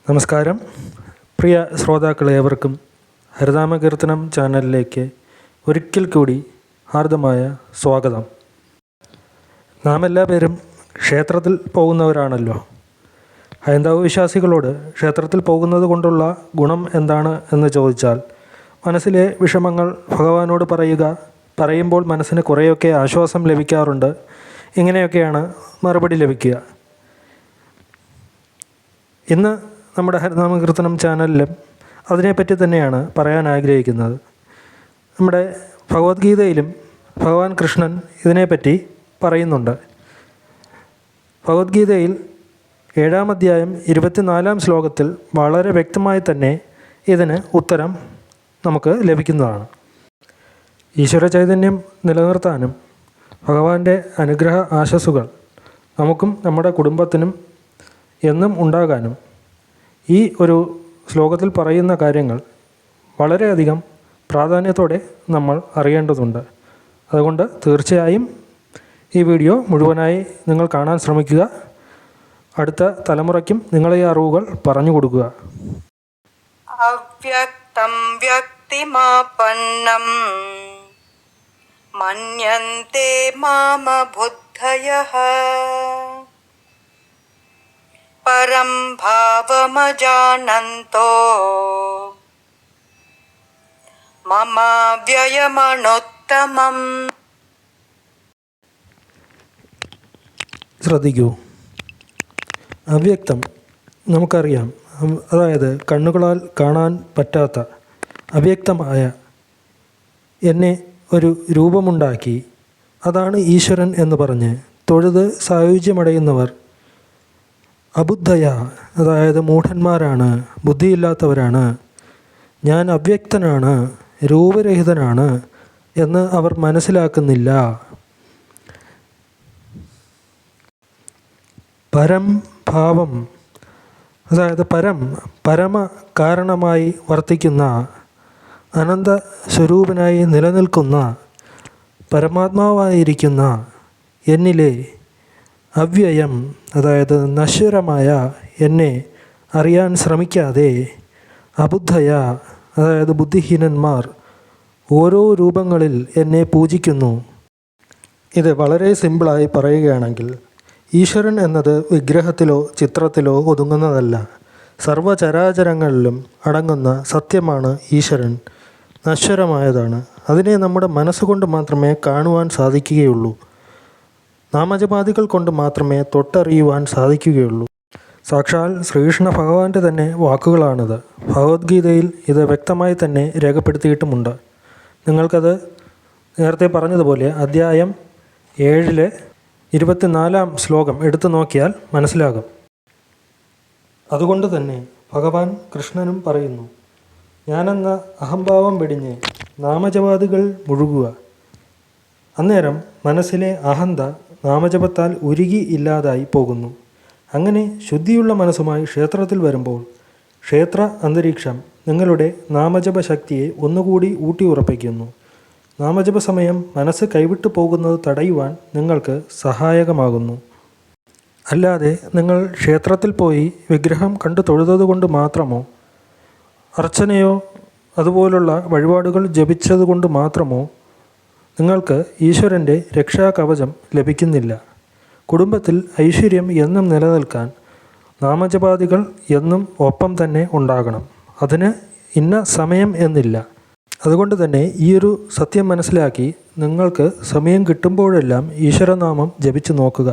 നമസ്കാരം. പ്രിയ ശ്രോതാക്കളേവർക്കും ഹരിനാമകീർത്തനം ചാനലിലേക്ക് ഒരിക്കൽ കൂടി ഹാർദമായ സ്വാഗതം. നാം എല്ലാ പേരും ക്ഷേത്രത്തിൽ പോകുന്നവരാണല്ലോ. ഹൈന്ദവ വിശ്വാസികളോട് ക്ഷേത്രത്തിൽ പോകുന്നത് കൊണ്ടുള്ള ഗുണം എന്താണ് എന്ന് ചോദിച്ചാൽ, മനസ്സിലെ വിഷമങ്ങൾ ഭഗവാനോട് പറയുമ്പോൾ മനസ്സിന് കുറേയൊക്കെ ആശ്വാസം ലഭിക്കാറുണ്ട്. ഇങ്ങനെയൊക്കെയാണ് മറുപടി ലഭിക്കുക. ഇന്ന് നമ്മുടെ ഹരിനാമകീർത്തനം ചാനലിലും അതിനെപ്പറ്റി തന്നെയാണ് പറയാൻ ആഗ്രഹിക്കുന്നത്. നമ്മുടെ ഭഗവത്ഗീതയിലും ഭഗവാൻ കൃഷ്ണൻ ഇതിനെപ്പറ്റി പറയുന്നുണ്ട്. ഭഗവത്ഗീതയിൽ 7-ാം അധ്യായം 24-ാം ശ്ലോകത്തിൽ വളരെ വ്യക്തമായി തന്നെ ഇതിന് ഉത്തരം നമുക്ക് ലഭിക്കുന്നതാണ്. ഈശ്വര ചൈതന്യം നിലനിർത്താനും ഭഗവാന്റെ അനുഗ്രഹ ആശസ്സുകൾ നമുക്കും നമ്മുടെ കുടുംബത്തിനും എന്നും ഉണ്ടാകാനും ഈ ഒരു ശ്ലോകത്തിൽ പറയുന്ന കാര്യങ്ങൾ വളരെയധികം പ്രാധാന്യത്തോടെ നമ്മൾ അറിയേണ്ടതുണ്ട്. അതുകൊണ്ട് തീർച്ചയായും ഈ വീഡിയോ മുഴുവനായി നിങ്ങൾ കാണാൻ ശ്രമിക്കുക. അടുത്ത തലമുറയ്ക്കും നിങ്ങൾ ഈ അറിവുകൾ പറഞ്ഞു കൊടുക്കുക. അവ്യക്തം വ്യക്തിമാപന്നം മന്യന്തെ മാമ ബുദ്ധയഃ പരം ഭാവമജാനന്തോ മമാവ്യയമനുത്തമം. ശ്രദ്ധിക്കൂ. അവ്യക്തം നമുക്കറിയാം, അതായത് കണ്ണുകളാൽ കാണാൻ പറ്റാത്ത അവ്യക്തമായ എന്നെ ഒരു രൂപമുണ്ടാക്കി, അതാണ് ഈശ്വരൻ എന്ന് പറഞ്ഞ് തൊഴുത് സായുജ്യമടയുന്നവർ അബുദ്ധയ, അതായത് മൂഢന്മാരാണ്, ബുദ്ധിയില്ലാത്തവരാണ്, ഞാൻ അവ്യക്തനാണ്, രൂപരഹിതനാണ് എന്ന് അവർ മനസ്സിലാക്കുന്നില്ല. പരം ഭാവം, അതായത് പരമ കാരണമായി വർത്തിക്കുന്ന, അനന്ത സ്വരൂപനായി നിലനിൽക്കുന്ന, പരമാത്മാവായിരിക്കുന്ന എന്നിലെ അവ്യയം, അതായത് നശ്വരമായ എന്നെ അറിയാൻ ശ്രമിക്കാതെ അബുദ്ധയ, അതായത് ബുദ്ധിഹീനന്മാർ ഓരോ രൂപങ്ങളിൽ എന്നെ പൂജിക്കുന്നു. ഇത് വളരെ സിമ്പിളായി പറയുകയാണെങ്കിൽ, ഈശ്വരൻ എന്നത് വിഗ്രഹത്തിലോ ചിത്രത്തിലോ ഒതുങ്ങുന്നതല്ല. സർവചരാചരങ്ങളിലും അടങ്ങുന്ന സത്യമാണ് ഈശ്വരൻ. നശ്വരമായതാണ്. അതിനെ നമ്മുടെ മനസ്സുകൊണ്ട് മാത്രമേ കാണുവാൻ സാധിക്കുകയുള്ളൂ. നാമജപാദികൾ കൊണ്ട് മാത്രമേ തൊട്ടറിയുവാൻ സാധിക്കുകയുള്ളൂ. സാക്ഷാൽ ശ്രീകൃഷ്ണ ഭഗവാന്റെ തന്നെ വാക്കുകളാണിത്. ഭഗവത്ഗീതയിൽ ഇത് വ്യക്തമായി തന്നെ രേഖപ്പെടുത്തിയിട്ടുമുണ്ട്. നിങ്ങൾക്കത് നേരത്തെ പറഞ്ഞതുപോലെ അധ്യായം 7 24-ാം ശ്ലോകം എടുത്തു നോക്കിയാൽ മനസ്സിലാകും. അതുകൊണ്ട് തന്നെ ഭഗവാൻ കൃഷ്ണനും പറയുന്നു, ഞാനെന്ന അഹംഭാവം വെടിഞ്ഞ് നാമജപാദികൾ മുഴുകുക. അന്നേരം മനസ്സിലെ അഹന്ത നാമജപത്താൽ ഉരുകി ഇല്ലാതായി പോകുന്നു. അങ്ങനെ ശുദ്ധിയുള്ള മനസ്സുമായി ക്ഷേത്രത്തിൽ വരുമ്പോൾ ക്ഷേത്ര അന്തരീക്ഷം നിങ്ങളുടെ നാമജപ ശക്തിയെ ഒന്നുകൂടി ഊട്ടിയുറപ്പിക്കുന്നു. നാമജപ സമയം മനസ്സ് കൈവിട്ടു പോകുന്നത് തടയുവാൻ നിങ്ങൾക്ക് സഹായകമാകുന്നു. അല്ലാതെ നിങ്ങൾ ക്ഷേത്രത്തിൽ പോയി വിഗ്രഹം കണ്ടു തൊഴുതതുകൊണ്ട് മാത്രമോ, അർച്ചനയോ അതുപോലുള്ള വഴിപാടുകൾ ജപിച്ചതുകൊണ്ട് മാത്രമോ നിങ്ങൾക്ക് ഈശ്വരൻ്റെ രക്ഷാകവചം ലഭിക്കുന്നില്ല. കുടുംബത്തിൽ ഐശ്വര്യം എന്നും നിലനിൽക്കാൻ നാമജപാദികൾ എന്നും ഒപ്പം തന്നെ ഉണ്ടാകണം. അതിന് ഇന്ന സമയം എന്നില്ല. അതുകൊണ്ട് തന്നെ ഈയൊരു സത്യം മനസ്സിലാക്കി നിങ്ങൾക്ക് സമയം കിട്ടുമ്പോഴെല്ലാം ഈശ്വരനാമം ജപിച്ചു നോക്കുക.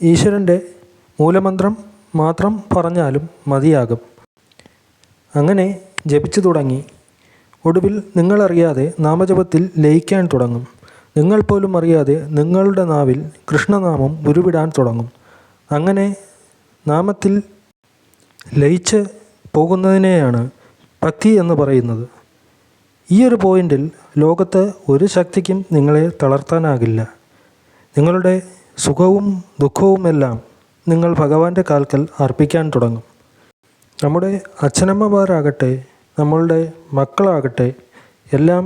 ഈശ്വരൻ്റെ മൂലമന്ത്രം മാത്രം പറഞ്ഞാലും മതിയാകും. അങ്ങനെ ജപിച്ചു തുടങ്ങി ഒടുവിൽ നിങ്ങളറിയാതെ നാമജപത്തിൽ ലയിക്കാൻ തുടങ്ങും. നിങ്ങൾ പോലും അറിയാതെ നിങ്ങളുടെ നാവിൽ കൃഷ്ണനാമം ഉരുവിടാൻ തുടങ്ങും. അങ്ങനെ നാമത്തിൽ ലയിച്ച് പോകുന്നതിനെയാണ് ഭക്തി എന്ന് പറയുന്നത്. ഈ ഒരു പോയിന്റിൽ ലോകത്ത് ഒരു ശക്തിക്കും നിങ്ങളെ തളർത്താനാകില്ല. നിങ്ങളുടെ സുഖവും ദുഃഖവുമെല്ലാം നിങ്ങൾ ഭഗവാന്റെ കാൽക്കൽ അർപ്പിക്കാൻ തുടങ്ങും. നമ്മുടെ അച്ഛനമ്മമാരാകട്ടെ, നമ്മളുടെ മക്കളാകട്ടെ, എല്ലാം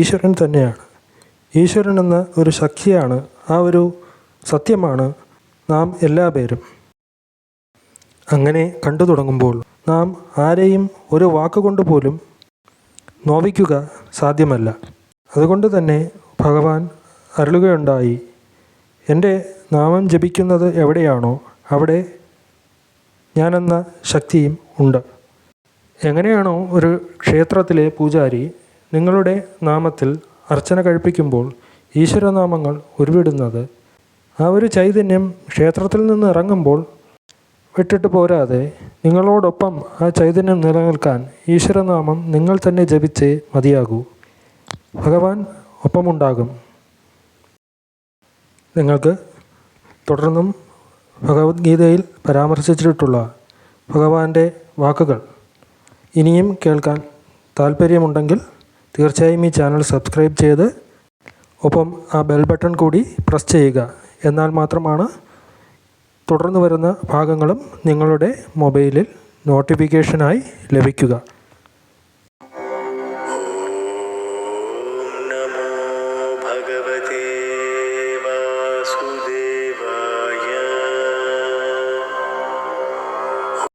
ഈശ്വരൻ തന്നെയാണ്. ഈശ്വരൻ എന്ന ഒരു ശക്തിയാണ്, ആ ഒരു സത്യമാണ് നാം എല്ലാ പേരും. അങ്ങനെ കണ്ടു തുടങ്ങുമ്പോൾ നാം ആരെയും ഒരു വാക്കുകൊണ്ട് പോലും നോവിക്കുക സാധ്യമല്ല. അതുകൊണ്ട് തന്നെ ഭഗവാൻ അരുളുകയുണ്ടായി, എൻ്റെ നാമം ജപിക്കുന്നത് എവിടെയാണോ അവിടെ ഞാനെന്ന ശക്തിയും ഉണ്ട്. എങ്ങനെയാണോ ഒരു ക്ഷേത്രത്തിലെ പൂജാരി നിങ്ങളുടെ നാമത്തിൽ അർച്ചന കഴിപ്പിക്കുമ്പോൾ ഈശ്വരനാമങ്ങൾ ഉരുവിടുന്നത്, ആ ഒരു ചൈതന്യം ക്ഷേത്രത്തിൽ നിന്ന് ഇറങ്ങുമ്പോൾ വിട്ടിട്ട് പോരാതെ നിങ്ങളോടൊപ്പം ആ ചൈതന്യം നിലനിൽക്കാൻ ഈശ്വരനാമം നിങ്ങൾ തന്നെ ജപിച്ചേ മതിയാകൂ. ഭഗവാൻ ഒപ്പമുണ്ടാകും. നിങ്ങൾക്ക് തുടർന്നും ഭഗവത്ഗീതയിൽ പരാമർശിച്ചിട്ടുള്ള ഭഗവാന്റെ വാക്കുകൾ ഇനിയും കേൾക്കാൻ താല്പര്യമുണ്ടെങ്കിൽ തീർച്ചയായും ഈ ചാനൽ സബ്സ്ക്രൈബ് ചെയ്ത് ഒപ്പം ആ ബെൽ ബട്ടൺ കൂടി പ്രസ് ചെയ്യുക. എന്നാൽ മാത്രമാണ് തുടർന്ന് വരുന്ന ഭാഗങ്ങളും നിങ്ങളുടെ മൊബൈലിൽ നോട്ടിഫിക്കേഷനായി ലഭിക്കുക.